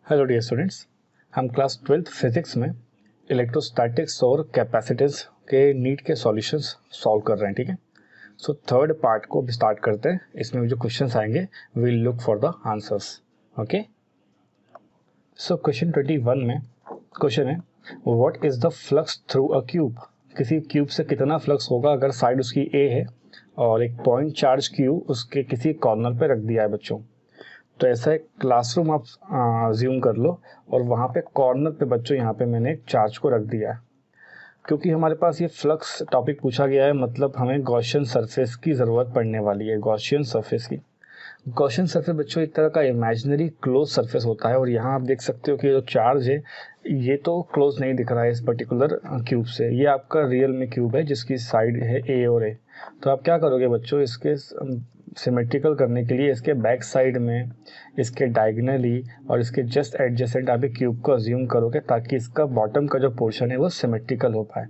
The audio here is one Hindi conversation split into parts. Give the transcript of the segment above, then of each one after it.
हेलो डियर स्टूडेंट्स, हम क्लास 12th फिजिक्स में इलेक्ट्रोस्टैटिक्स और कैपेसिटेंस के नीट के सॉल्यूशंस सॉल्व कर रहे हैं। ठीक है, सो थर्ड पार्ट को भी स्टार्ट करते हैं। इसमें जो क्वेश्चंस आएंगे we will look for the answers. Okay, so question 21 में क्वेश्चन है what is the flux through a cube. किसी क्यूब से कितना फ्लक्स होगा अगर साइड उसकी ए है और एक पॉइंट चार्ज क्यूब उसके किसी कॉर्नर पे रख दिया है बच्चों। तो ऐसा एक क्लासरूम आप ज्यूम कर लो और वहाँ पे कॉर्नर पे बच्चों यहाँ पे मैंने एक चार्ज को रख दिया है। क्योंकि हमारे पास ये फ्लक्स टॉपिक पूछा गया है, मतलब हमें गॉसियन सरफेस की ज़रूरत पड़ने वाली है। गॉसियन सरफेस की, गॉसियन सरफेस बच्चों एक तरह का इमेजिनरी क्लोज सरफेस होता है। और यहाँ आप देख सकते हो कि जो चार्ज है ये तो क्लोज नहीं दिख रहा है इस पर्टिकुलर क्यूब से। ये आपका रियल में क्यूब है जिसकी साइड है ए और ए। तो आप क्या करोगे बच्चों, इसके सिमेट्रिकल करने के लिए इसके बैक साइड में, इसके डायगनली और इसके जस्ट एडजेसेंट आप क्यूब को अज्यूम करोगे ताकि इसका बॉटम का जो पोर्शन है वो सिमेट्रिकल हो पाए।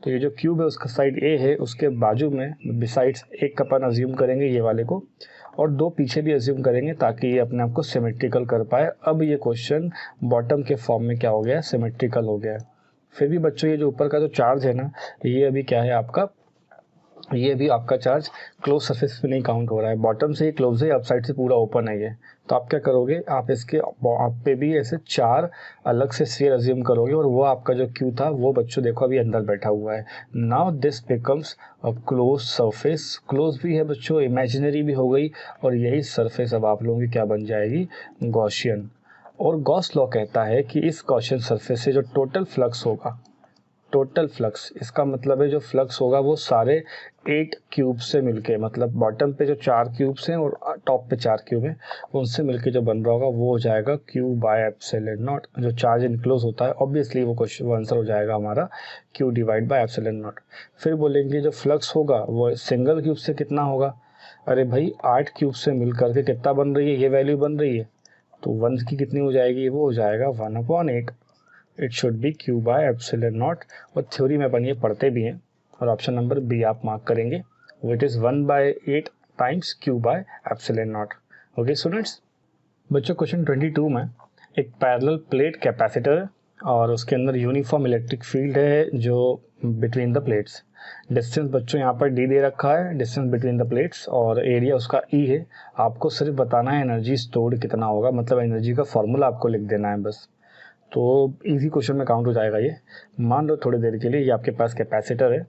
तो ये जो क्यूब है उसका साइड ए है, उसके बाजू में बिसाइड्स एक अपन अज्यूम करेंगे ये वाले को, और दो पीछे भी अज्यूम करेंगे ताकि ये अपने आप को सिमेट्रिकल कर पाए। अब ये क्वेश्चन बॉटम के फॉर्म में क्या हो गया है, सिमेट्रिकल हो गया है। फिर भी बच्चों ये जो ऊपर का जो चार्ज है ना, ये अभी क्या है आपका, ये भी आपका चार्ज क्लोज सरफेस पे नहीं काउंट हो रहा है। बॉटम से ही क्लोज है, अप साइड से पूरा ओपन है ये। तो आप क्या करोगे, आप इसके आप पे भी ऐसे चार अलग से स्फीयर अज्यूम करोगे और वो आपका जो क्यू था वो बच्चों देखो अभी अंदर बैठा हुआ है। Now this becomes a close surface. Close भी है बच्चों, इमेजिनरी भी हो गई, और यही सरफेस अब आप लोगों की क्या बन जाएगी, गॉसियन। और गॉस लॉ कहता है कि इस गॉसियन सरफेस से जो टोटल फ्लक्स होगा, टोटल फ्लक्स, इसका मतलब है जो फ्लक्स होगा वो सारे 8 क्यूब से मिलके, मतलब बॉटम पे जो 4 क्यूब्स हैं और टॉप पे 4 क्यूब हैं, उनसे मिलके जो बन रहा होगा वो हो जाएगा क्यू बाय एप्सिलॉन नॉट। जो चार्ज इनक्लोज होता है ऑब्वियसली वो क्वेश्चन, वो आंसर हो जाएगा हमारा Q divide by epsilon not. फिर बोलेंगे जो फ्लक्स होगा वो सिंगल क्यूब से कितना होगा। अरे भाई 8 क्यूब से मिल करके कितना बन रही है, ये वैल्यू बन रही है, तो 1 की कितनी हो जाएगी, वो हो जाएगा 1/8। It should B Q by epsilon not. और थ्योरी में अपन ये पढ़ते भी हैं, और ऑप्शन नंबर बी आप मार्क करेंगे, it is 1/8 times Q by epsilon not. Okay students, बच्चों क्वेश्चन 22 में एक पैरेलल प्लेट कैपेसिटर है और उसके अंदर यूनिफॉर्म इलेक्ट्रिक फील्ड है जो बिटवीन द प्लेट्स। डिस्टेंस बच्चों यहाँ पर डी दे रखा है, डिस्टेंस बिटवीन द प्लेट्स, और एरिया उसका ई है। आपको सिर्फ बताना है एनर्जी स्टोर्ड कितना होगा, मतलब एनर्जी का फॉर्मूला आपको लिख देना है बस। तो इजी क्वेश्चन में काउंट हो जाएगा ये। मान लो थोड़ी देर के लिए ये आपके पास कैपेसिटर है,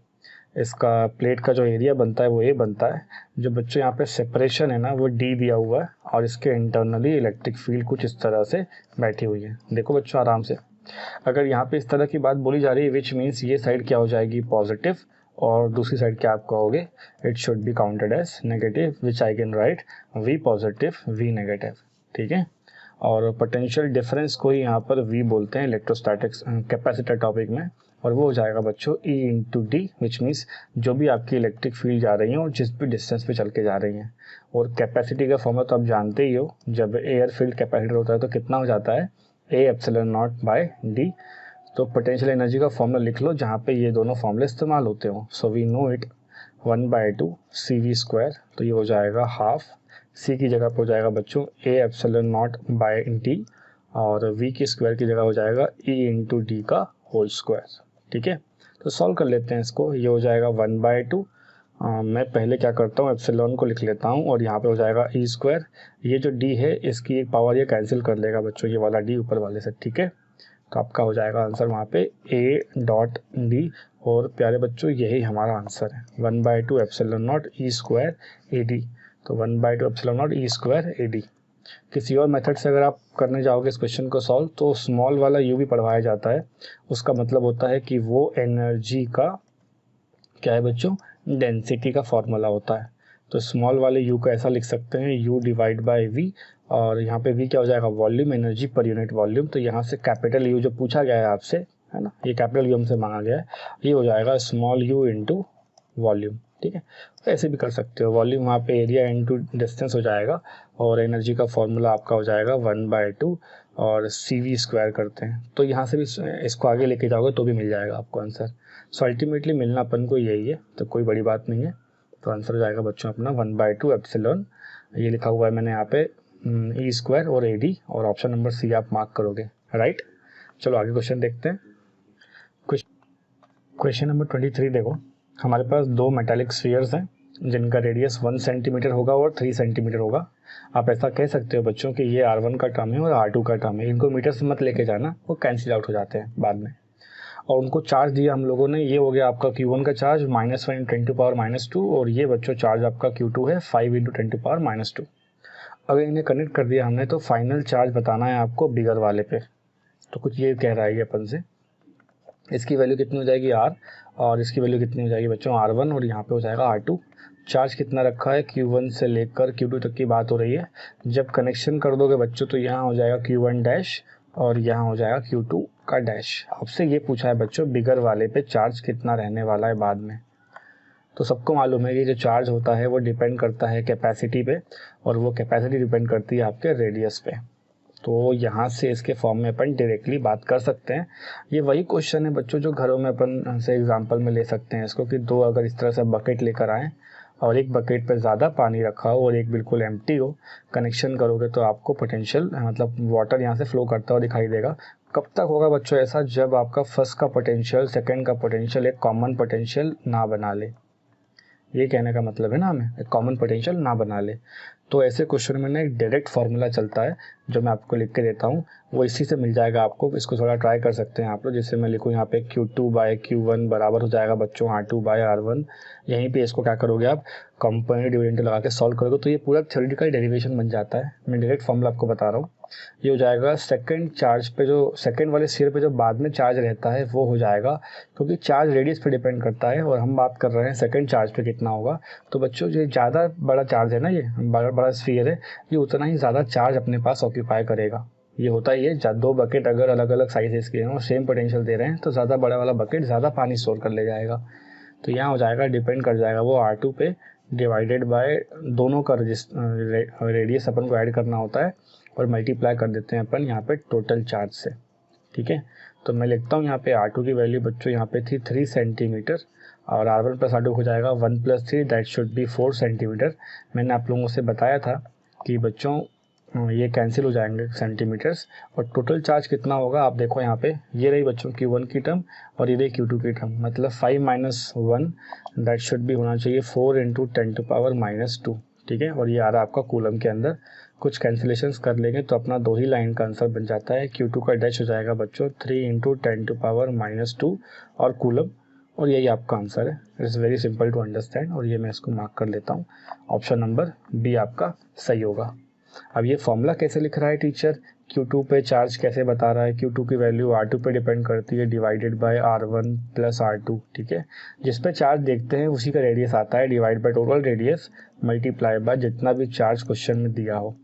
इसका प्लेट का जो एरिया बनता है वो ए बनता है। जो बच्चों यहाँ पे सेपरेशन है ना वो डी दिया हुआ है, और इसके इंटरनली इलेक्ट्रिक फील्ड कुछ इस तरह से बैठी हुई है। देखो बच्चों आराम से, अगर यहाँ पे इस तरह की बात बोली जा रही है विच मीन्स ये साइड क्या हो जाएगी, पॉजिटिव, और दूसरी साइड क्या आप कहोगे, it should be counted as negative, which I can write V positive V negative. ठीक है, और पोटेंशियल डिफरेंस को ही यहाँ पर वी बोलते हैं इलेक्ट्रोस्टैटिक्स कैपेसिटर टॉपिक में, और वो हो जाएगा बच्चों ई इंटू डी, विच मीन्स जो भी आपकी इलेक्ट्रिक फील्ड जा रही है और जिस भी डिस्टेंस पे चल के जा रही हैं। और कैपेसिटी का फॉर्मूला तो आप जानते ही हो, जब एयर फील्ड कैपेसिटर होता है तो कितना हो जाता है, A epsilon naught by D. तो पोटेंशियल एनर्जी का फॉर्मूला लिख लो जहाँ पे ये दोनों फॉर्मूले इस्तेमाल होते हो। So we know it 1/2 C V square, तो ये हो जाएगा हाफ, सी की जगह पे हो जाएगा बच्चों A epsilon naught by D, और वी की स्क्वायर की जगह हो जाएगा ई इंटू डी का होल स्क्वायर। ठीक है, तो सॉल्व कर लेते हैं इसको। ये हो जाएगा 1/2, मैं पहले क्या करता हूँ एप्सिलॉन को लिख लेता हूँ, और यहाँ पे हो जाएगा ई स्क्वायर। ये जो डी है इसकी एक पावर ये कैंसिल कर लेगा बच्चों, ये वाला डी ऊपर वाले से। ठीक है, तो आपका हो जाएगा आंसर वहाँ पे ए डॉट डी, और प्यारे बच्चों यही हमारा आंसर है 1/2 epsilon not E square A D. तो 1/2 epsilon not E square A D. किसी और मेथड से अगर आप करने जाओगे इस क्वेश्चन को सॉल्व, तो स्मॉल वाला यू भी पढ़वाया जाता है। उसका मतलब होता है कि वो एनर्जी का क्या है बच्चों, डेंसिटी का फॉर्मूला होता है। तो स्मॉल वाले यू को ऐसा लिख सकते हैं, यू डिवाइड बाय वी, और यहाँ पे वी क्या हो जाएगा, volume, energy per unit volume. तो यहाँ से कैपिटल यू जो पूछा गया है आपसे, है ना, ये कैपिटल यू हमसे मांगा गया है, ये हो जाएगा स्मॉल यू इंटू वॉल्यूम। ठीक है, तो ऐसे भी कर सकते हो, वॉल्यूम वहाँ पे एरिया इंटू डिस्टेंस हो जाएगा, और एनर्जी का फॉर्मूला आपका हो जाएगा 1/2 और सी वी स्क्वायर करते हैं। तो यहाँ से भी इसको आगे लेके जाओगे तो भी मिल जाएगा आपको आंसर। सो अल्टीमेटली मिलना अपन को यही है, तो कोई बड़ी बात नहीं है। तो आंसर हो जाएगा बच्चों अपना 1/2 एप्सिलॉन, ये लिखा हुआ है मैंने यहाँ पे ई स्क्वायर और AD, और ऑप्शन नंबर सी आप मार्क करोगे, राइट। चलो आगे क्वेश्चन देखते हैं। क्वेश्चन नंबर 23 देखो, हमारे पास दो मेटालिक स्फीयर्स हैं जिनका रेडियस 1 सेंटीमीटर होगा और 3 सेंटीमीटर होगा। आप ऐसा कह सकते हो बच्चों कि ये R1 का टर्म है और R2 का टर्म है, इनको मीटर से मत लेके जाना, वो कैंसिल आउट हो जाते हैं बाद में। और उनको चार्ज दिया हम लोगों ने, ये हो गया आपका Q1 का चार्ज -1 × 10⁻², और ये बच्चों चार्ज आपका Q2 है 5 × 10⁻²। अगर इन्हें कनेक्ट कर दिया हमने तो फाइनल चार्ज बताना है आपको बिगर वाले पे। तो कुछ ये कह रहा है ये अपन से, इसकी वैल्यू कितनी हो जाएगी R, और इसकी वैल्यू कितनी हो जाएगी बच्चों R1, और यहाँ पे हो जाएगा R2। चार्ज कितना रखा है, Q1 से लेकर Q2 तक की बात हो रही है। जब कनेक्शन कर दोगे बच्चों तो यहाँ हो जाएगा Q1 डैश और यहाँ हो जाएगा Q2 का डैश। आपसे ये पूछा है बच्चों बिगर वाले पे चार्ज कितना रहने वाला है बाद में। तो सबको मालूम है कि जो चार्ज होता है वो डिपेंड करता है कैपेसिटी पे, और वो कैपेसिटी डिपेंड करती है आपके रेडियस पे। तो यहाँ से इसके फॉर्म में अपन डायरेक्टली बात कर सकते हैं। ये वही क्वेश्चन है बच्चों जो घरों में अपन से एग्जांपल में ले सकते हैं इसको, कि दो अगर इस तरह से बकेट लेकर आएँ और एक बकेट पे ज़्यादा पानी रखा हो और एक बिल्कुल एम्प्टी हो, कनेक्शन करोगे तो आपको पोटेंशियल मतलब वाटर यहाँ से फ्लो करता हुआ दिखाई देगा। कब तक होगा बच्चों ऐसा, जब आपका फर्स्ट का पोटेंशियल सेकंड का पोटेंशियल एक कॉमन पोटेंशियल ना बना ले। ये कहने का मतलब है ना हमें, एक कॉमन पोटेंशियल ना बना ले। तो ऐसे क्वेश्चन में ना एक डायरेक्ट फार्मूला चलता है जो मैं आपको लिख के देता हूँ, वो इसी से मिल जाएगा आपको। इसको थोड़ा ट्राई कर सकते हैं आप लोग, जिससे मैं लिखूँ यहाँ पे Q2/Q1 बराबर हो जाएगा बच्चों R2/R1। यहीं पे इसको क्या करोगे आप, कंपोनेंट डिविडेंड लगा के सॉल्व करोगे तो ये पूरा थ्योरेटिकल डेरिवेशन बन जाता है। मैं डायरेक्ट फार्मूला आपको बता रहा हूँ। ये हो जाएगा सेकंड चार्ज पे, जो सेकंड वाले स्फीयर पे जो बाद में चार्ज रहता है वो हो जाएगा, क्योंकि चार्ज रेडियस पे डिपेंड करता है और हम बात कर रहे हैं सेकंड चार्ज पे कितना होगा। तो बच्चों जो ज़्यादा बड़ा चार्ज है ना, ये बड़ा स्फीयर है, ये उतना ही ज़्यादा चार्ज अपने पास ऑक्यूपाई करेगा। ये होता ही है, दो बकेट अगर अलग अलग साइजेस के हैं और सेम पोटेंशियल दे रहे हैं तो ज़्यादा बड़ा वाला बकेट ज़्यादा पानी स्टोर कर ले जाएगा। तो यहाँ हो जाएगा, डिपेंड कर जाएगा वो R2 पे डिवाइडेड बाय दोनों का रेडियस अपन को ऐड करना होता है और मल्टीप्लाई कर देते हैं अपन यहाँ पे टोटल चार्ज से। ठीक है, तो मैं लिखता हूँ यहाँ पे R2 की वैल्यू बच्चों यहाँ पे थी 3 सेंटीमीटर, और R1 + R2 हो जाएगा 1 + 3 दैट शुड बी 4 सेंटीमीटर। मैंने आप लोगों से बताया था कि बच्चों ये कैंसिल हो जाएंगे सेंटीमीटर्स, और टोटल चार्ज कितना होगा आप देखो यहाँ पे, ये रही बच्चों Q1 की टर्म और ये रही Q2 की टर्म, मतलब 5 - 1 दैट शुड बी होना चाहिए 4 × 10⁻²। ठीक है, और ये आ रहा है आपका कूलम के अंदर। कुछ कैंसिलेशंस कर लेंगे तो अपना दो ही लाइन का आंसर बन जाता है। Q2 का डैश हो जाएगा बच्चों 3 × 10⁻² और कूलम, और यही आपका आंसर है। It's very simple to understand, और ये मैं इसको मार्क कर लेता हूँ। ऑप्शन नंबर बी आपका सही होगा। अब ये फॉर्मूला कैसे लिख रहा है टीचर, Q2 पे चार्ज कैसे बता रहा है, Q2 की वैल्यू R2 पे डिपेंड करती है डिवाइडेड बाय R1 + R2। ठीक है, जिस पे चार्ज देखते हैं उसी का रेडियस आता है, divide by total radius multiply by जितना भी चार्ज क्वेश्चन में दिया हो।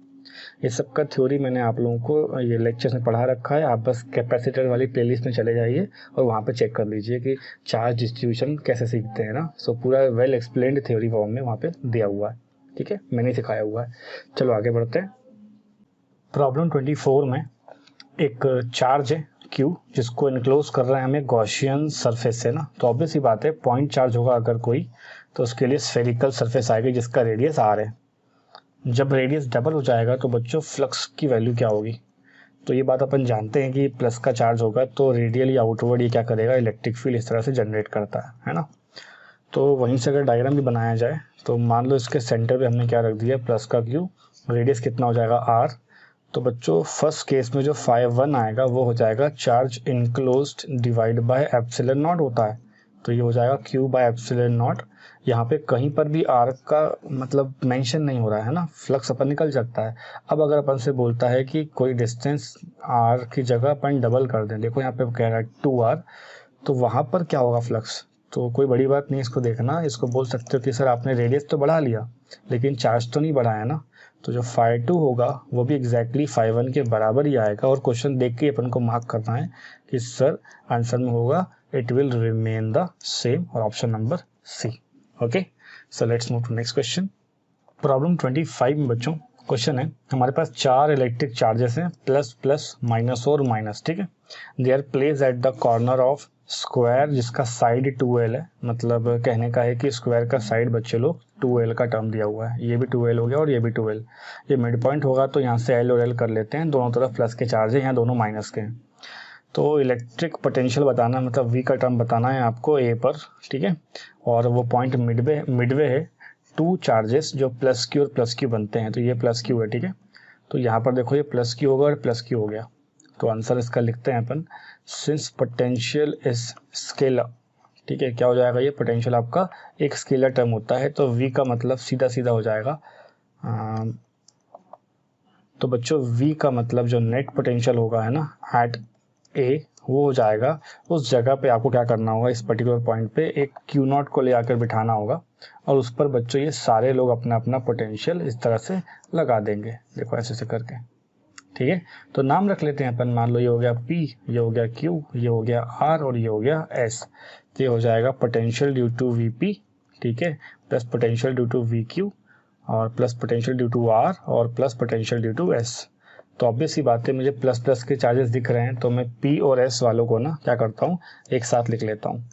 ये सब का थ्योरी मैंने आप लोगों को ये लेक्चर में पढ़ा रखा है, आप बस कैपेसिटर वाली प्लेलिस्ट में चले जाइए और वहाँ पे चेक कर लीजिए कि चार्ज डिस्ट्रीब्यूशन कैसे सीखते हैं ना। सो पूरा वेल एक्सप्लेन्ड थ्योरी फॉर्म में वहाँ पे दिया हुआ है। ठीक है, मैंने सिखाया हुआ है। चलो आगे बढ़ते हैं। प्रॉब्लम 24 में एक चार्ज है Q, जिसको इनक्लोज कर रहे हैं हमें गॉसियन सरफेस से ना। तो ऑब्वियस ही बात है, पॉइंट चार्ज होगा अगर कोई तो उसके लिए स्फेरिकल सरफेस आएगी जिसका रेडियस R है। जब रेडियस डबल हो जाएगा तो बच्चों फ्लक्स की वैल्यू क्या होगी। तो ये बात अपन जानते हैं कि प्लस का चार्ज होगा तो रेडियली आउटवर्ड ये क्या करेगा, इलेक्ट्रिक फील्ड इस तरह से जनरेट करता है ना। तो वहीं से अगर डायग्राम भी बनाया जाए तो मान लो इसके सेंटर पे हमने क्या रख दिया, प्लस का Q, रेडियस कितना हो जाएगा R। तो बच्चों फर्स्ट केस में जो 5 आएगा वो हो जाएगा चार्ज इनक्लोज्ड डिवाइड बाय ε0 होता है, तो ये हो जाएगा Q/ε0। यहाँ पे कहीं पर भी R का मतलब मेंशन नहीं हो रहा है ना, फ्लक्स अपन निकल सकता है। अब अगर अपन से बोलता है कि कोई डिस्टेंस R की जगह अपन डबल कर दें, देखो यहाँ पे कह रहा है 2R, तो वहाँ पर क्या होगा फ्लक्स। तो कोई बड़ी बात नहीं इसको देखना, इसको बोल सकते हो कि सर आपने रेडियस तो बढ़ा लिया लेकिन चार्ज तो नहीं बढ़ाया ना। तो जो 5 होगा वो भी एग्जैक्टली 5 के बराबर ही आएगा, और क्वेश्चन देख के अपन को मार्क करना है कि सर आंसर में होगा it will remain the same, और option number C. Okay, so let's move to next question. Problem 25 में बच्चों क्वेश्चन है, हमारे पास 4 इलेक्ट्रिक चार्जेस हैं, प्लस प्लस माइनस और माइनस। ठीक है, they are placed at the corner of square जिसका साइड 2l है, मतलब कहने का है कि स्क्वायर का साइड बच्चे लोग 2l का टर्म दिया हुआ है, ये भी 2l हो गया और ये भी 2l। ये मिड पॉइंट होगा तो यहाँ से l और l कर लेते हैं, दोनों तरफ प्लस के चार्ज है, यहाँ दोनों माइनस के हैं। तो इलेक्ट्रिक पोटेंशियल बताना मतलब v का टर्म बताना है आपको a पर, ठीक है। और वो पॉइंट मिडवे है, टू चार्जेस जो प्लस क्यू और प्लस क्यू बनते हैं, तो ये प्लस क्यू है, ठीक है। तो यहाँ पर देखो ये प्लस क्यू होगा और प्लस क्यू हो गया, तो आंसर इसका लिखते हैं अपन, सिंस पोटेंशियल इज स्केलर, ठीक है। क्या हो जाएगा, ये पोटेंशियल आपका एक स्केलर टर्म होता है, तो v का मतलब सीधा सीधा हो जाएगा, तो बच्चों v का मतलब जो नेट पोटेंशियल होगा है ना एट a, वो हो जाएगा उस जगह पे आपको क्या करना होगा, इस पर्टिकुलर पॉइंट पे एक क्यू नॉट को ले आकर बिठाना होगा और उस पर बच्चों ये सारे लोग अपना अपना पोटेंशियल इस तरह से लगा देंगे, देखो ऐसे से करके, ठीक है। तो नाम रख लेते हैं अपन, मान लो ये हो गया P, ये हो गया Q, ये हो गया R और ये हो गया S। तो ये हो जाएगा पोटेंशियल ड्यू टू VP, ठीक है, plus potential due to VQ और plus potential due to R और plus potential due to S। तो ऑब्वियस सी बात है, मुझे प्लस प्लस के चार्जेस दिख रहे हैं, तो मैं P और S वालों को ना क्या करता हूँ, एक साथ लिख लेता हूँ।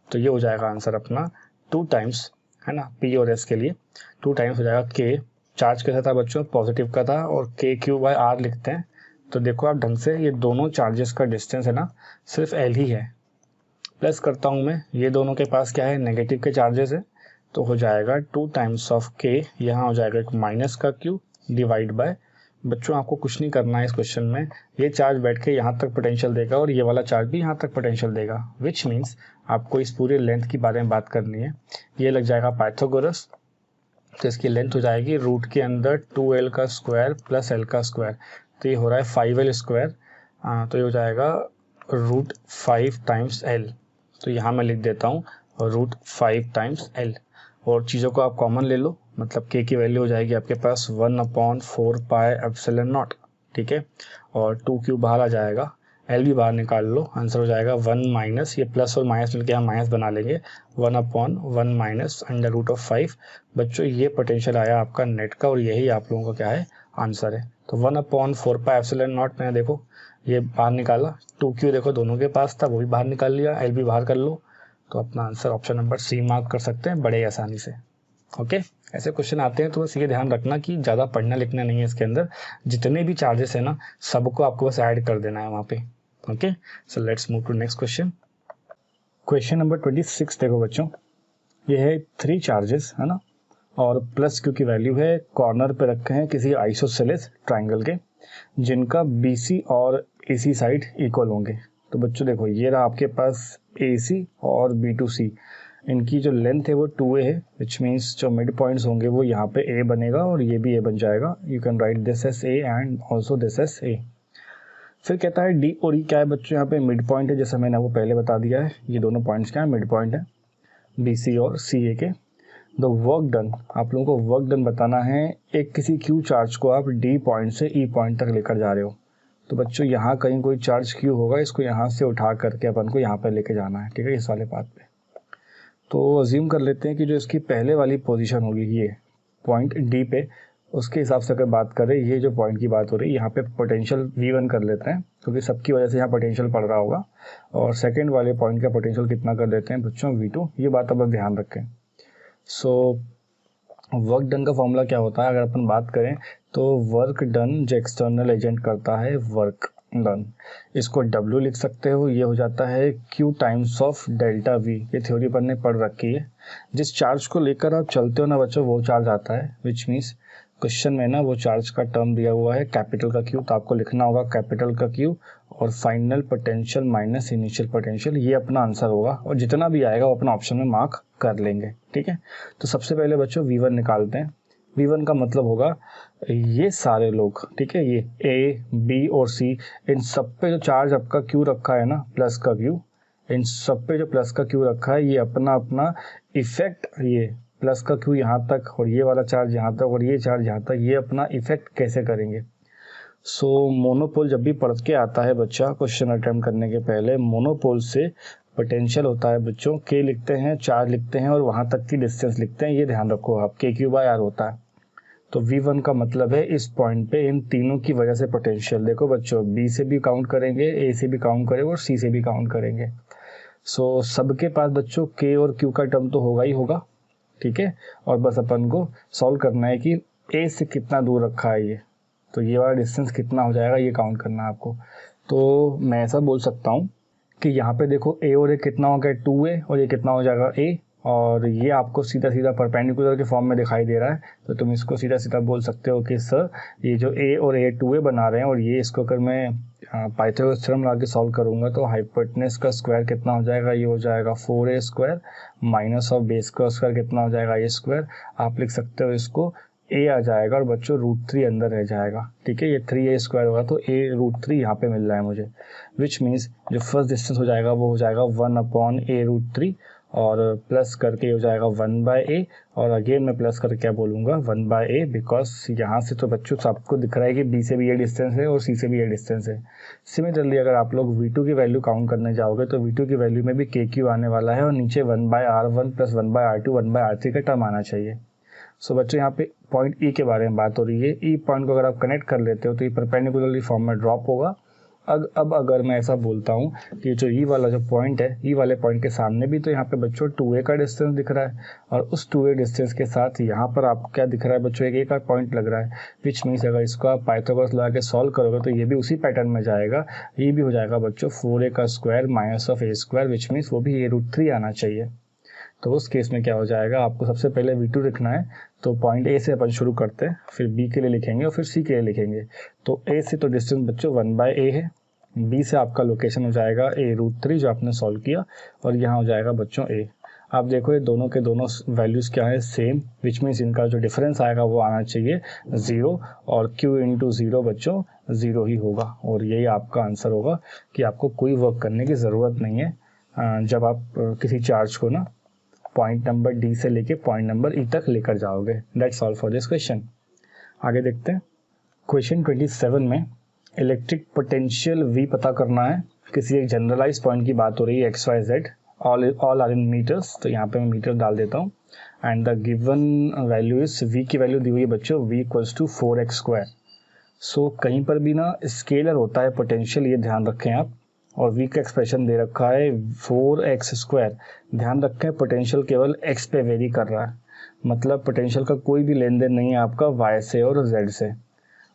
तो ये हो जाएगा आंसर अपना 2 टाइम्स, है ना, P और S के लिए 2 टाइम्स हो जाएगा K, चार्ज कैसा था बच्चों, पॉजिटिव का था, और KQ/R लिखते हैं। तो देखो आप ढंग से, ये दोनों चार्जेस का डिस्टेंस है ना सिर्फ L ही है। प्लस करता हूँ मैं, ये दोनों के पास क्या है, नेगेटिव के चार्जेस है, तो हो जाएगा 2 टाइम्स ऑफ K, यहाँ हो जाएगा एक माइनस का Q डिवाइड बाय, बच्चों आपको कुछ नहीं करना है इस क्वेश्चन में, ये चार्ज बैठ के यहाँ तक पोटेंशियल देगा और ये वाला चार्ज भी यहाँ तक पोटेंशियल देगा, विच मीन्स आपको इस पूरे लेंथ के बारे में बात करनी है। ये लग जाएगा पाइथागोरस, तो इसकी लेंथ हो जाएगी रूट के अंदर 2l का स्क्वायर प्लस l का स्क्वायर, तो ये हो रहा है 5l स्क्वायर, तो ये हो जाएगा रूट 5 टाइम्स l। तो यहाँ मैं लिख देता हूँ रूट 5 टाइम्स l, और चीज़ों को आप कॉमन ले लो, मतलब k की वैल्यू हो जाएगी आपके पास 1/4 पाई एप्सिलॉन नॉट, ठीक है, और 2q बाहर आ जाएगा, l भी बाहर निकाल लो, आंसर हो जाएगा 1 माइनस, ये प्लस और माइनस मिलकर हम माइनस बना लेंगे, 1/1 माइनस अंडर रूट ऑफ 5। बच्चों ये पोटेंशियल आया आपका नेट का और यही आप लोगों का क्या है, आंसर है। तो 1/4 पाई एप्सिलॉन नॉट मैंने देखो ये बाहर निकाला, 2q देखो दोनों के पास था, वो भी बाहर निकाल लिया, l भी बाहर कर लो, तो अपना answer option number C mark कर सकते हैं बड़े आसानी से। ओके, ऐसे क्वेश्चन आते हैं तो बस ये ध्यान रखना कि ज़्यादा पढ़ना लिखना नहीं है इसके अंदर, जितने भी चार्जेस है ना सबको आपको बस ऐड कर देना है वहाँ पे। Okay, so let's move to next question. Question number 26 देखो बच्चों, ये है 3 चार्जेस, है ना, और प्लस क्यू की वैल्यू है, कॉर्नर पे रखे हैं किसी आइसोसेलेस ट्राइंगल के, जिनका BC और AC साइड इक्वल होंगे। तो बच्चों देखो ये रहा आपके पास AC और B2C, इनकी जो लेंथ है वो 2a है, विच मीन्स जो मिड पॉइंट्स होंगे वो यहाँ पे A बनेगा और ये भी A बन जाएगा, you can write this S A and also this S A। फिर कहता है D और E क्या है बच्चों, यहाँ पे मिड पॉइंट है, जैसा मैंने आपको पहले बता दिया है, ये दोनों पॉइंट्स क्या है, मिड पॉइंट है BC और CA के। द वर्क डन, आप लोगों को वर्क डन बताना है, एक किसी Q चार्ज को आप D पॉइंट से E पॉइंट तक लेकर जा रहे हो, तो बच्चों यहाँ कहीं कोई चार्ज Q होगा, इसको यहाँ से उठा करके अपन को यहाँ पर लेके जाना है, ठीक है, इस वाले पाथ पे। तो अज्यूम कर लेते हैं कि जो इसकी पहले वाली पोजीशन होगी ये पॉइंट D पे, उसके हिसाब से अगर बात करें, ये जो पॉइंट की बात हो रही है यहाँ पे पोटेंशियल V1 कर लेते हैं, क्योंकि सबकी वजह से यहाँ पोटेंशियल पड़ रहा होगा, और सेकंड वाले पॉइंट का पोटेंशियल कितना कर देते हैं बच्चों, V2, ये बात अब ध्यान रखें। सो वर्क डन का फॉर्मूला क्या होता है, अगर अपन बात करें तो वर्क डन जो एक्सटर्नल एजेंट करता है वर्क डन, इसको W लिख सकते हो, ये हो जाता है Q times of delta V, ये थ्योरी पर ने पढ़ रखी है। जिस चार्ज को लेकर आप चलते हो ना बच्चों वो चार्ज आता है, विच मीन्स क्वेश्चन में ना वो चार्ज का टर्म दिया हुआ है कैपिटल का Q, तो आपको लिखना होगा कैपिटल का Q और final potential minus initial potential, ये अपना आंसर होगा, और जितना भी आएगा वो अपना ऑप्शन में मार्क कर लेंगे, ठीक है। तो सबसे पहले बच्चों V1 निकालते हैं, V1 का मतलब होगा ये सारे लोग, ठीक है, ये A, B और C, इन सब पे जो चार्ज आपका Q रखा है ना प्लस का Q, इन सब पे जो प्लस का Q रखा है, ये अपना अपना इफेक्ट, ये प्लस का Q यहाँ तक और ये वाला चार्ज यहाँ तक और ये चार्ज यहाँ तक, ये अपना इफेक्ट कैसे करेंगे। सो मोनोपोल जब भी पढ़ के आता है बच्चा क्वेश्चन अटेम्प्ट करने के पहले, मोनोपोल से पोटेंशियल होता है बच्चों, K लिखते हैं, चार्ज लिखते हैं और वहाँ तक की डिस्टेंस लिखते हैं, ये ध्यान रखो आप, KQ/R होता है। तो V1 का मतलब है इस पॉइंट पे इन तीनों की वजह से पोटेंशियल, देखो बच्चों B से भी काउंट करेंगे, A से भी काउंट करेंगे और C से भी काउंट करेंगे। सो सबके पास बच्चों के और क्यू का टर्म तो होगा ही होगा, ठीक है। और बस अपन को सॉल्व करना है कि ए से कितना दूर रखा है ये, तो ये वाला डिस्टेंस कितना हो जाएगा ये काउंट करना है आपको। तो मैं ऐसा बोल सकता हूँ कि यहाँ पे देखो ए और ए कितना हो गया 2a, और ये कितना हो जाएगा a, और ये आपको सीधा सीधा परपेंडिकुलर के फॉर्म में दिखाई दे रहा है, तो तुम इसको सीधा सीधा बोल सकते हो कि सर ये जो a और a 2a बना रहे हैं, और ये इसको अगर मैं पाइथागोरस थ्योरम लगा के सॉल्व करूंगा तो हाइपोटेनस का स्क्वायर कितना हो जाएगा, ये हो जाएगा 4a square minus of base का स्क्वायर कितना हो जाएगा a स्क्वायर। आप लिख सकते हो इसको a आ जाएगा और बच्चों √3 अंदर रह जाएगा, ठीक है। ये 3a स्क्वायर होगा तो a √3 यहाँ पे मिल रहा है मुझे, विच मीन्स जो फर्स्ट डिस्टेंस हो जाएगा वो हो जाएगा 1/a√3, और प्लस करके हो जाएगा 1/a, और अगेन मैं प्लस करके क्या बोलूँगा 1/a, बिकॉज यहाँ से तो बच्चों सबको दिख रहा है कि b से भी ये डिस्टेंस है और c से भी ये डिस्टेंस है। सिमिलरली अगर आप लोग v2 की वैल्यू काउंट करने जाओगे तो v2 की वैल्यू में भी kq आने वाला है, और नीचे 1/r1 प्लस 1/r2 1/r3 का टर्म आना चाहिए। सो बच्चों यहाँ पे पॉइंट ई के बारे में बात हो रही है। ई पॉइंट को अगर आप कनेक्ट कर लेते हो तो ये परपेंडिकुलरली फॉर्म में ड्रॉप होगा। अब अगर मैं ऐसा बोलता हूँ कि जो ई वाला जो पॉइंट है, ई वाले पॉइंट के सामने भी तो यहाँ पे बच्चों 2a का डिस्टेंस दिख रहा है, और उस 2a डिस्टेंस के साथ यहाँ पर आपको क्या दिख रहा है बच्चों, एक a का पॉइंट लग रहा है, विच मीन्स अगर इसको आप पाइथागोरस लगा के सॉल्व करोगे तो ये भी उसी पैटर्न में जाएगा। ये भी हो जाएगा बच्चों 4a का square minus of a square, which means वो भी a√3 आना चाहिए। तो उस केस में क्या हो जाएगा, आपको सबसे पहले v2 लिखना है, तो पॉइंट ए से अपन शुरू करते हैं, फिर b के लिए लिखेंगे और फिर c के लिए लिखेंगे। तो a से तो डिस्टेंस बच्चों 1/a है, b से आपका लोकेशन हो जाएगा a√3 जो आपने सॉल्व किया, और यहाँ हो जाएगा बच्चों a। आप देखो ये दोनों के दोनों वैल्यूज़ क्या है, सेम, विच मीन्स इनका जो डिफरेंस आएगा वो आना चाहिए 0, और q इंटू 0 बच्चों 0 ही होगा, और यही आपका आंसर होगा कि आपको कोई वर्क करने की ज़रूरत नहीं है जब आप किसी चार्ज को ना पॉइंट नंबर डी से लेके पॉइंट नंबर ई तक लेकर जाओगे। That's all for this question. आगे देखते हैं क्वेश्चन 27 में इलेक्ट्रिक पोटेंशियल V पता करना है। किसी एक जनरलाइज पॉइंट की बात हो रही है x y z, all are in meters, तो यहाँ पे मैं मीटर डाल देता हूँ, and the given value is V की वैल्यू दी हुई है बच्चों V equals to 4x square. So कहीं पर भी ना स्केलर होता है पोटेंशियल, ये ध्यान रखें आप, और v का एक्सप्रेशन दे रखा है 4x स्क्वायर। ध्यान रखें पोटेंशियल केवल x पे वेरी कर रहा है, मतलब पोटेंशियल का कोई भी लेन देन नहीं है आपका y से और z से।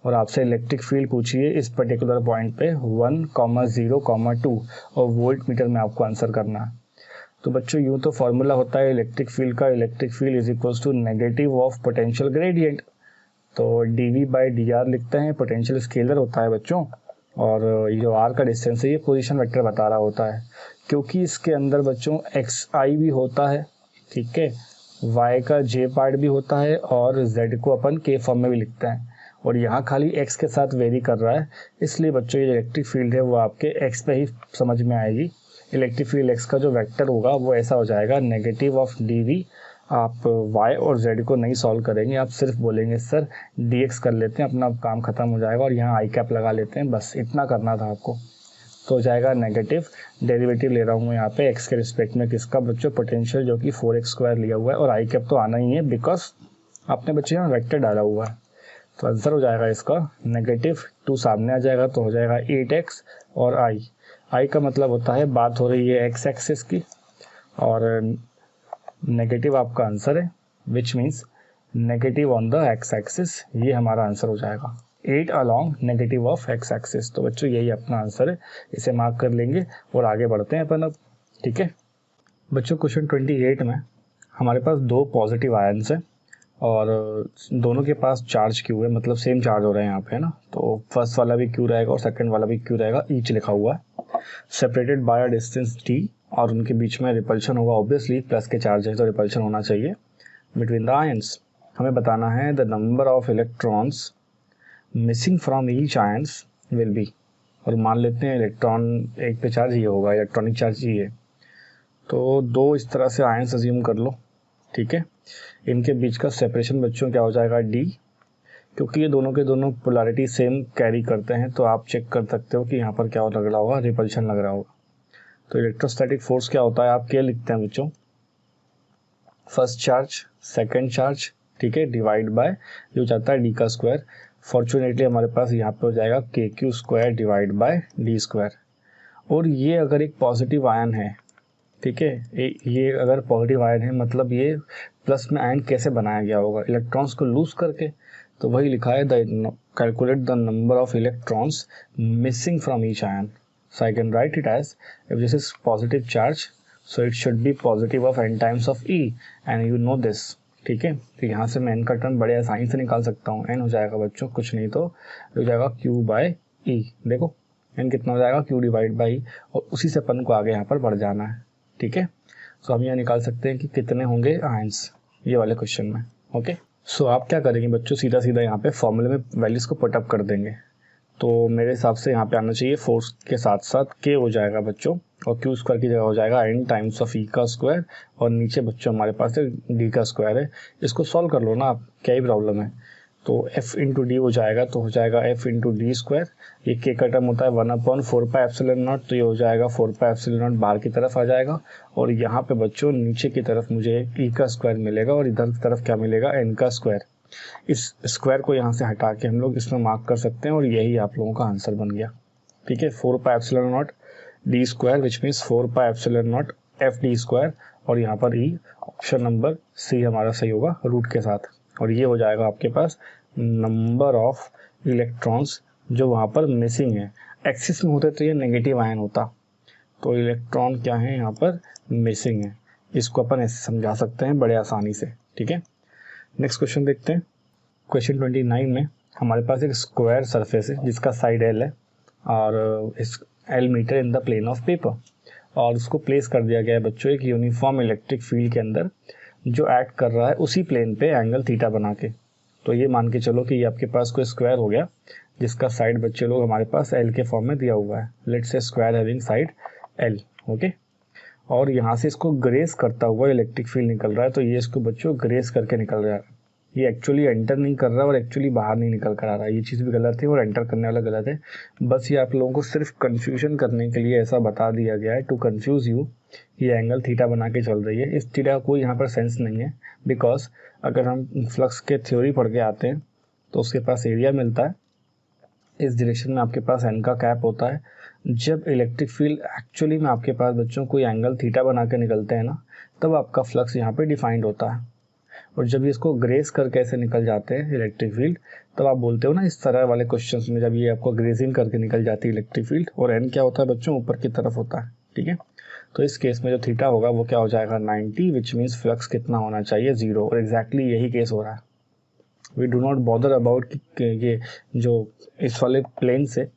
और आपसे इलेक्ट्रिक फील्ड पूछिए इस पर्टिकुलर पॉइंट पे 1,0,2 और वोल्ट मीटर में आपको आंसर करना है। तो बच्चों यूँ तो फॉर्मूला होता है इलेक्ट्रिक फील्ड का, electric field is equals to negative of potential gradient, तो dv/dr लिखते हैं। पोटेंशियल स्केलर होता है बच्चों, और ये जो r का डिस्टेंस है ये पोजीशन वेक्टर बता रहा होता है, क्योंकि इसके अंदर बच्चों xi भी होता है, ठीक है, y का j पार्ट भी होता है, और z को अपन k फॉर्म में भी लिखते हैं, और यहाँ खाली x के साथ वेरी कर रहा है, इसलिए बच्चों ये इलेक्ट्रिक फील्ड है वो आपके x पे ही समझ में आएगी। इलेक्ट्रिक फील्ड x का जो वेक्टर होगा वो ऐसा हो जाएगा नेगेटिव ऑफ dv। आप y और z को नहीं सॉल्व करेंगे, आप सिर्फ बोलेंगे सर dx कर लेते हैं, अपना काम खत्म हो जाएगा, और यहाँ आई कैप लगा लेते हैं, बस इतना करना था आपको। तो हो जाएगा नेगेटिव, डेरिवेटिव ले रहा हूँ यहाँ पे x के रिस्पेक्ट में किसका बच्चों, पोटेंशियल जो कि 4x स्क्वायर लिया हुआ है, और आई कैप तो आना ही है बिकॉज आपने बच्चे यहाँ वेक्टर डाला हुआ है। तो आंसर हो जाएगा इसका -2 सामने आ जाएगा, तो हो जाएगा 8x, और आई का मतलब होता है बात हो रही है x एक्सिस की, और नेगेटिव आपका आंसर है, which means negative on the x axis, ये हमारा आंसर हो जाएगा 8 along negative of x axis. तो बच्चों यही अपना आंसर है, इसे मार्क कर लेंगे और आगे बढ़ते हैं अपन अब, ठीक है बच्चों। क्वेश्चन 28 में हमारे पास दो पॉजिटिव आयन्स हैं और दोनों के पास चार्ज क्यू है, मतलब सेम चार्ज हो रहे हैं यहाँ पे, है ना। तो फर्स्ट वाला भी क्यू रहेगा और सेकंड वाला भी क्यू रहेगा, ईच लिखा हुआ है, separated by a distance t, और उनके बीच में रिपल्शन होगा, ऑब्वियसली प्लस के चार्ज है तो रिपल्शन होना चाहिए बिटवीन द आयन्स। हमें बताना है the number of electrons missing from each ions will be, और मान लेते हैं इलेक्ट्रॉन एक पे चार्ज ये होगा, इलेक्ट्रॉनिक चार्ज ये है, तो दो इस तरह से आयन्स अज्यूम कर लो, ठीक है। इनके बीच का सेपरेशन बच्चों क्या हो जाएगा d, क्योंकि ये दोनों के दोनों पोलैरिटी सेम कैरी करते हैं, तो आप चेक कर सकते हो कि यहाँ पर क्या लग रहा होगा, रिपल्शन लग रहा होगा। तो इलेक्ट्रोस्टैटिक फोर्स क्या होता है, आप क्या लिखते हैं बच्चों, फर्स्ट चार्ज सेकंड चार्ज, ठीक है, डिवाइड बाय जो चाहता है d का स्क्वायर। फॉर्चुनेटली हमारे पास यहाँ पे हो जाएगा kq square divide by d square. और ये अगर एक पॉजिटिव आयन है ठीक है। ये अगर पॉजिटिव आयन है मतलब ये प्लस में आयन कैसे बनाया गया होगा, इलेक्ट्रॉन्स को लूज करके। तो वही लिखा है calculate the number of electrons missing from each ion. So I can write it as if this is positive charge so it should be positive of n times of E and you know this. ठीक है, तो यहाँ से मैं n का टर्म बड़े आसानी से निकाल सकता हूँ। n हो जाएगा बच्चों कुछ नहीं तो हो जाएगा Q बाय E। देखो n कितना हो जाएगा, Q डिवाइड बाई E, और उसी से अपन को आगे यहाँ पर बढ़ जाना है। ठीक है, सो हम यहाँ निकाल सकते हैं कि कितने होंगे आयंस ये वाले क्वेश्चन में। ओके, सो आप क्या करेंगे बच्चों, सीधा सीधा यहाँ पे फॉर्मूले में वैल्यूज को पुटअप कर देंगे। तो मेरे हिसाब से यहाँ पे आना चाहिए फोर्स के साथ साथ k हो जाएगा बच्चों, और q स्क्वायर की जगह हो जाएगा n टाइम्स ऑफ e का स्क्वायर, और नीचे बच्चों हमारे पास d का स्क्वायर है। इसको सॉल्व कर लो ना आप, क्या ही प्रॉब्लम है। तो f इंटू डी हो जाएगा, तो हो जाएगा f इंटू डी स्क्वायर। ये k का टर्म होता है 1/4πε0, तो ये हो जाएगा 4πε0 बाहर की तरफ आ जाएगा, और यहाँ पे बच्चों नीचे की तरफ मुझे e का स्क्वायर मिलेगा, और इधर की तरफ क्या मिलेगा, n का स्क्वायर। इस स्क्वायर को यहाँ से हटा के हम लोग इसमें मार्क कर सकते हैं, और यही आप लोगों का आंसर बन गया। ठीक है, 4πε0 D square which means 4πε0 F D square, और यहाँ पर ई, ऑप्शन नंबर सी हमारा सही होगा रूट के साथ। और ये हो जाएगा आपके पास नंबर ऑफ इलेक्ट्रॉन्स जो वहाँ पर मिसिंग है। एक्सिस में होते तो ये नेगेटिव आयन होता, तो इलेक्ट्रॉन क्या है यहाँ पर मिसिंग है। इसको अपन ऐसे समझा सकते हैं बड़े आसानी से। ठीक है, नेक्स्ट क्वेश्चन देखते हैं। क्वेश्चन 29 में हमारे पास एक स्क्वायर सरफेस है जिसका साइड L है, और इस L metre in the plane of paper, और उसको प्लेस कर दिया गया है बच्चों एक यूनिफॉर्म इलेक्ट्रिक फील्ड के अंदर जो एक्ट कर रहा है उसी प्लेन पे एंगल थीटा बना के। तो ये मान के चलो कि ये आपके पास कोई स्क्वायर हो गया जिसका साइड बच्चे लोग हमारे पास L के फॉर्म में दिया हुआ है। Let's say square having side L। Okay, और यहाँ से इसको ग्रेस करता हुआ इलेक्ट्रिक फील्ड निकल रहा है, तो ये इसको बच्चों ग्रेस करके निकल रहा है। ये एक्चुअली एंटर नहीं कर रहा है और एक्चुअली बाहर नहीं निकल कर आ रहा है, ये चीज़ भी गलत है और एंटर करने वाला गलत है। बस ये आप लोगों को सिर्फ कंफ्यूजन करने के लिए ऐसा बता दिया गया है, टू कंफ्यूज यू। ये एंगल थीटा बना के चल रही है, इस थीटा का कोई यहाँ पर सेंस नहीं है, बिकॉज अगर हम फ्लक्स के थ्योरी पढ़ के आते हैं तो उसके पास एरिया मिलता है, इस डायरेक्शन में आपके पास n का कैप होता है। जब इलेक्ट्रिक फील्ड एक्चुअली में आपके पास बच्चों कोई एंगल थीटा बना के निकलते हैं ना, तब आपका फ्लक्स यहाँ पे डिफाइंड होता है। और जब ये इसको ग्रेस करके ऐसे निकल जाते हैं इलेक्ट्रिक फील्ड, तब आप बोलते हो ना इस तरह वाले क्वेश्चंस में, जब ये आपको ग्रेजिंग करके निकल जाती है इलेक्ट्रिक फील्ड, और n क्या होता है बच्चों ऊपर की तरफ होता है। ठीक है, तो इस केस में जो थीटा होगा वो क्या हो जाएगा 90, विच मीन्स फ्लक्स कितना होना चाहिए 0, और एग्जैक्टली यही केस हो रहा है। We do not bother about ये जो इस वाले प्लेन से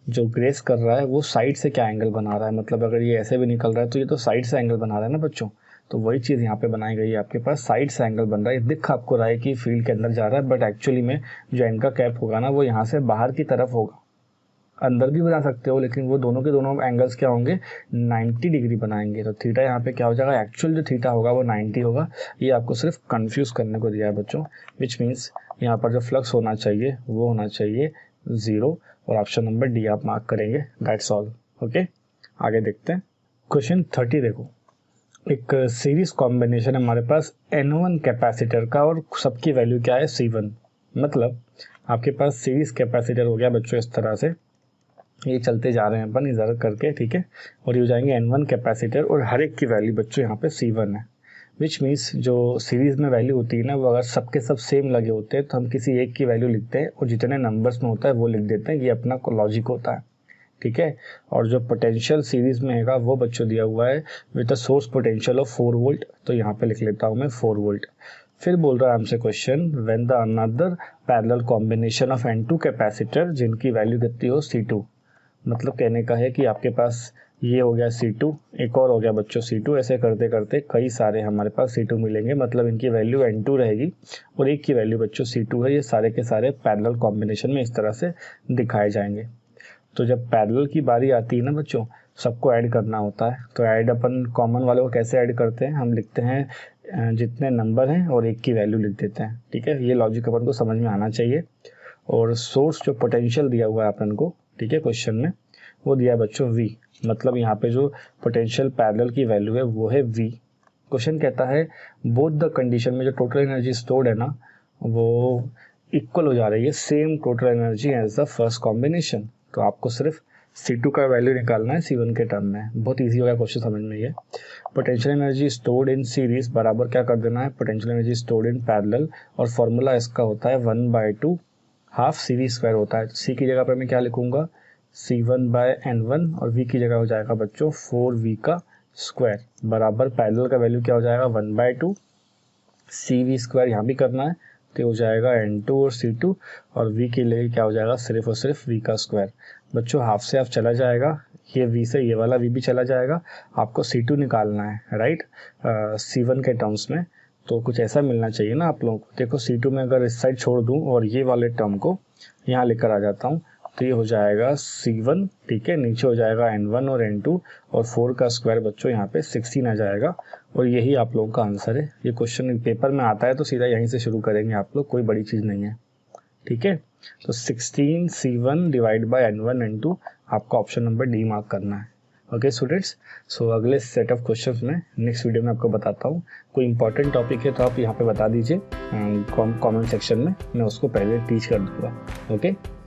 जो ग्रेस कर रहा है वो साइड से क्या एंगल बना रहा है, मतलब अगर ये ऐसे भी निकल रहा है तो ये तो साइड से एंगल बना रहा है ना बच्चों। तो वही चीज़ यहाँ पे बनाई गई है, आपके पास साइड से एंगल बन रहा है। दिख आपको रहा है कि फील्ड के अंदर जा रहा है, बट एक्चुअली में जो एन का कैप होगा ना वो यहाँ से बाहर की तरफ होगा। अंदर भी बना सकते हो, लेकिन वो दोनों के दोनों एंगल्स क्या होंगे 90 डिग्री बनाएंगे। तो थीटा यहाँ पे क्या हो जाएगा, एक्चुअल जो थीटा होगा वो 90 होगा। ये आपको सिर्फ कंफ्यूज करने को दिया है बच्चों, विच मीन्स यहाँ पर जो फ्लक्स होना चाहिए वो होना चाहिए 0, और ऑप्शन नंबर डी आप मार्क करेंगे। That's all. ओके, आगे देखते हैं। क्वेश्चन 30 देखो, एक सीरीज कॉम्बिनेशन है हमारे पास N1 कैपेसिटर का, और सबकी वैल्यू क्या है C1। मतलब आपके पास सीरीज कैपेसिटर हो गया बच्चों इस तरह से, ये चलते जा रहे हैं अपन इधर करके। ठीक है, और ये हो जाएंगे N1 कैपेसिटर, और हर एक की वैल्यू बच्चों यहाँ पे C1 है। विच मीन्स जो सीरीज में वैल्यू होती है ना, वो अगर सबके सब सेम लगे होते हैं तो हम किसी एक की वैल्यू लिखते हैं, और जितने नंबर्स में होता है वो लिख देते हैं। ये अपना लॉजिक होता है। ठीक है, और जो पोटेंशियल सीरीज में है वो बच्चों दिया हुआ है with a source potential of 4 volt, तो यहाँ पे लिख लेता हूँ मैं 4 वोल्ट। फिर बोल रहा है हमसे question, when the another parallel combination of N2 capacitor जिनकी वैल्यू कितनी हो C2। मतलब कहने का है कि आपके पास ये हो गया C2, एक और हो गया बच्चों C2, ऐसे करते करते कई सारे हमारे पास C2 मिलेंगे, मतलब इनकी वैल्यू N2 रहेगी और एक की वैल्यू बच्चों C2 है। ये सारे के सारे पैरेलल कॉम्बिनेशन में इस तरह से दिखाए जाएंगे। तो जब पैरेलल की बारी आती है ना बच्चों, सबको ऐड करना होता है, तो ऐड अपन कॉमन वाले को कैसे ऐड करते हैं, हम लिखते हैं जितने नंबर हैं और एक की वैल्यू लिख देते हैं। ठीक है, ये लॉजिक अपन को समझ में आना चाहिए। और सोर्स जो पोटेंशियल दिया हुआ है अपन को, ठीक है, क्वेश्चन में वो दिया है बच्चों V, मतलब यहाँ पे जो पोटेंशियल पैरेलल की वैल्यू है वो है V। क्वेश्चन कहता है बोथ द कंडीशन में जो टोटल एनर्जी स्टोर्ड है ना वो इक्वल हो जा रही है, same total energy as the first combination. तो आपको सिर्फ C2 का वैल्यू निकालना है C1 के टर्म में। बहुत ईजी होगा क्वेश्चन समझ में ये। Potential energy stored in series बराबर क्या कर देना है, potential energy stored in parallel, और फॉर्मूला इसका होता है 1/2 हाफ CV स्क्वायर होता है। C की जगह पर मैं क्या लिखूंगा, C1/N1, और V की जगह हो जाएगा बच्चों 4V का स्क्वायर बराबर पैरेलल का वैल्यू क्या हो जाएगा 1/2 CV स्क्वायर, यहाँ भी करना है तो हो जाएगा N2 और C2, और V के लिए क्या हो जाएगा सिर्फ और सिर्फ V का स्क्वायर। बच्चों हाफ से हाफ चला जाएगा, ये V से ये वाला V भी चला जाएगा। आपको C2 निकालना है राइट, C1 के टर्म्स में, तो कुछ ऐसा मिलना चाहिए ना आप लोगों को। देखो C2 में अगर इस साइड छोड़ दूँ और ये वाले टर्म को यहाँ लेकर आ जाता हूँ तो ये हो जाएगा C1, ठीक है, नीचे हो जाएगा N1 और N2, और 4 का स्क्वायर बच्चों यहाँ पे 16 आ जाएगा, और यही आप लोगों का आंसर है। ये क्वेश्चन पेपर में आता है तो सीधा यहीं से शुरू करेंगे आप लोग, कोई बड़ी चीज़ नहीं है, ठीक है। तो 16 C1 divide by N1 N2 आपका ऑप्शन नंबर डी मार्क करना है। ओके स्टूडेंट्स, सो अगले सेट ऑफ क्वेश्चंस में नेक्स्ट वीडियो में आपको बताता हूँ। कोई इंपॉर्टेंट टॉपिक है तो आप यहाँ पे बता दीजिए कमेंट सेक्शन में, मैं उसको पहले टीच कर दूँगा। ओके।